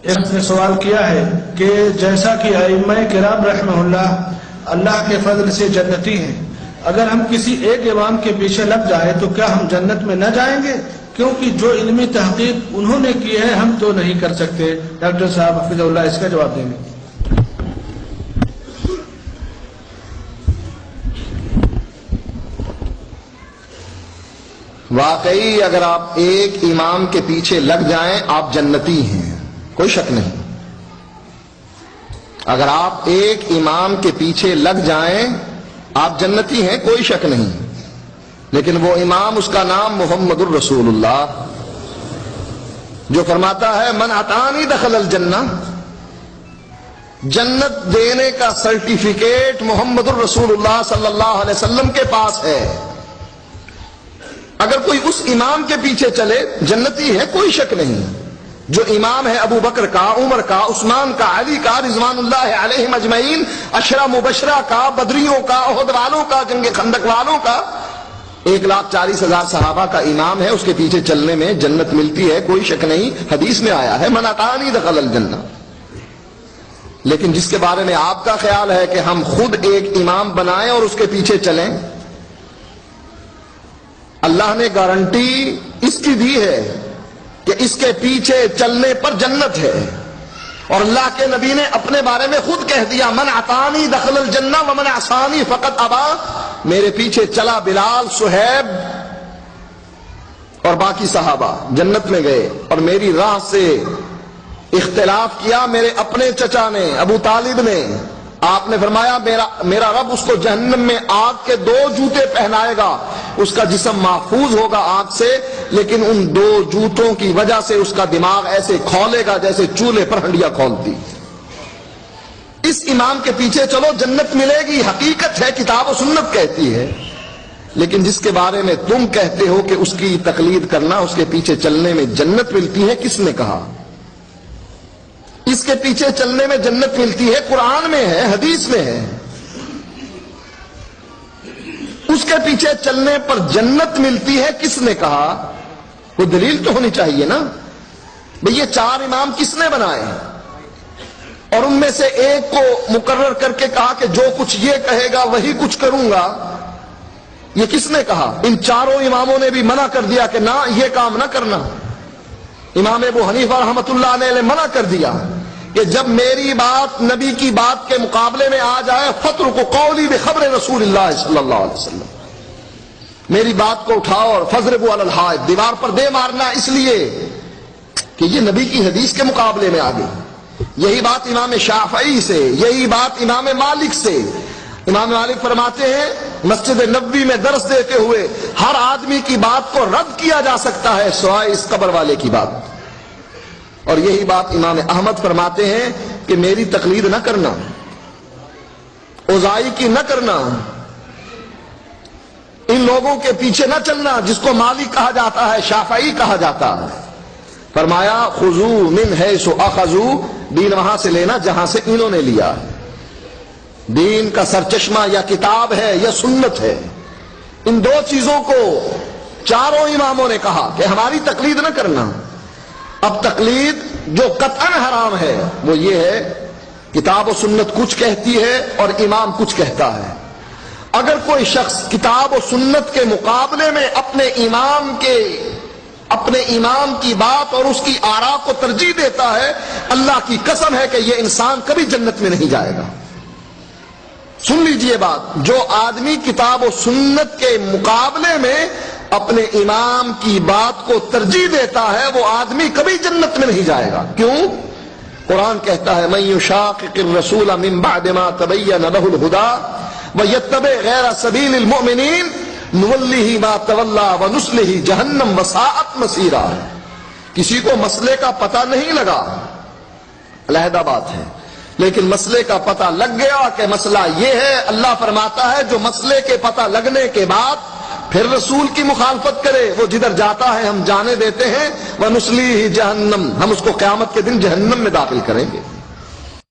اس نے سوال کیا ہے کہ جیسا کہ ائمہ کرام رحمہ اللہ کے فضل سے جنتی ہیں، اگر ہم کسی ایک امام کے پیچھے لگ جائیں تو کیا ہم جنت میں نہ جائیں گے؟ کیونکہ جو علمی تحقیق انہوں نے کی ہے ہم تو نہیں کر سکتے۔ ڈاکٹر صاحب حفظ اللہ اس کا جواب دیں گے۔ واقعی اگر آپ ایک امام کے پیچھے لگ جائیں آپ جنتی ہیں، کوئی شک نہیں۔ اگر آپ ایک امام کے پیچھے لگ جائیں آپ جنتی ہیں، کوئی شک نہیں۔ لیکن وہ امام، اس کا نام محمد الرسول اللہ، جو فرماتا ہے من اطاعنی دخل الجنہ، جنت دینے کا سرٹیفکیٹ محمد الرسول اللہ صلی اللہ علیہ وسلم کے پاس ہے۔ اگر کوئی اس امام کے پیچھے چلے جنتی ہے، کوئی شک نہیں۔ جو امام ہے ابو بکر کا، عمر کا، عثمان کا، علی کا، رضوان اللہ علیہم اجمعین، عشرہ مبشرہ کا، بدریوں کا، احد والوں کا، جنگ خندق والوں کا، 1,40,000 صحابہ کا امام ہے، اس کے پیچھے چلنے میں جنت ملتی ہے، کوئی شک نہیں۔ حدیث میں آیا ہے من اطاعنی دخل الجنہ۔ لیکن جس کے بارے میں آپ کا خیال ہے کہ ہم خود ایک امام بنائیں اور اس کے پیچھے چلیں، اللہ نے گارنٹی اس کی دی ہے کہ اس کے پیچھے چلنے پر جنت ہے، اور اللہ کے نبی نے اپنے بارے میں خود کہہ دیا من اطاعنی دخل الجنہ ومن عصانی فقط ابا، میرے پیچھے چلا بلال، صہیب اور باقی صحابہ جنت میں گئے، اور میری راہ سے اختلاف کیا میرے اپنے چچا نے، ابو طالب نے، آپ نے فرمایا میرا رب اس کو جہنم میں آگ کے 2 جوتے پہنائے گا، اس کا جسم محفوظ ہوگا آگ سے، لیکن ان 2 جوتوں کی وجہ سے اس کا دماغ ایسے کھولے گا جیسے چولہے پر ہنڈیا کھولتی۔ اس امام کے پیچھے چلو جنت ملے گی، حقیقت ہے، کتاب و سنت کہتی ہے۔ لیکن جس کے بارے میں تم کہتے ہو کہ اس کی تقلید کرنا، اس کے پیچھے چلنے میں جنت ملتی ہے، کس نے کہا؟ اس کے پیچھے چلنے میں جنت ملتی ہے، قرآن میں ہے، حدیث میں ہے۔ اس کے پیچھے چلنے پر جنت ملتی ہے، کس نے کہا؟ کوئی دلیل تو ہونی چاہیے نا بھئی۔ یہ 4 امام کس نے بنائے اور ان میں سے ایک کو مقرر کر کے کہا کہ جو کچھ یہ کہے گا وہی کچھ کروں گا؟ یہ کس نے کہا؟ ان 4 اماموں نے بھی منع کر دیا کہ نہ یہ کام نہ کرنا۔ امام ابو حنیفہ رحمۃ اللہ علیہ نے منع کر دیا کہ جب میری بات نبی کی بات کے مقابلے میں آ جائے فَاتْرُكُوا قَوْلِي بِخَبْرِ رسول اللہ صلی اللہ علیہ وسلم، میری بات کو اٹھاؤ اور فَاضْرِبُوا عَلَى الْحَائِطِ، دیوار پر دے مارنا، اس لیے کہ یہ نبی کی حدیث کے مقابلے میں آ گئی۔ یہی بات امام شافعی سے، یہی بات امام مالک سے۔ امام مالک فرماتے ہیں مسجد نبوی میں درس دیتے ہوئے ہر آدمی کی بات کو رد کیا جا سکتا ہے سوائے اس قبر والے کی بات، اور یہی بات امام احمد فرماتے ہیں کہ میری تقلید نہ کرنا، اوزائی کی نہ کرنا، ان لوگوں کے پیچھے نہ چلنا جس کو مالک کہا جاتا ہے، شافعی کہا جاتا ہے۔ فرمایا خذوا من حیث اخذوا، دین وہاں سے لینا جہاں سے انہوں نے لیا ہے۔ دین کا سرچشمہ یا کتاب ہے یا سنت ہے، ان 2 چیزوں کو 4 اماموں نے کہا کہ ہماری تقلید نہ کرنا۔ اب تقلید جو قطعاً حرام ہے وہ یہ ہے کتاب و سنت کچھ کہتی ہے اور امام کچھ کہتا ہے۔ اگر کوئی شخص کتاب و سنت کے مقابلے میں اپنے امام کی بات اور اس کی آراء کو ترجیح دیتا ہے، اللہ کی قسم ہے کہ یہ انسان کبھی جنت میں نہیں جائے گا۔ سن لیجئے بات، جو آدمی کتاب و سنت کے مقابلے میں اپنے امام کی بات کو ترجیح دیتا ہے وہ آدمی کبھی جنت میں نہیں جائے گا۔ کیوں؟ قرآن کہتا ہے من یشاقق الرسول من بعد ما تبین له الهدى ویتبع غیر سبیل المؤمنین نولہ ما تولی ونصلہ جہنم وساءت مصیرا۔ کسی کو مسئلے کا پتہ نہیں لگا، علیحدہ بات ہے، لیکن مسئلے کا پتہ لگ گیا کہ مسئلہ یہ ہے، اللہ فرماتا ہے جو مسئلے کے پتہ لگنے کے بعد پھر رسول کی مخالفت کرے وہ جدھر جاتا ہے ہم جانے دیتے ہیں، وَنُصْلِيهِ جہنم، ہم اس کو قیامت کے دن جہنم میں داخل کریں گے۔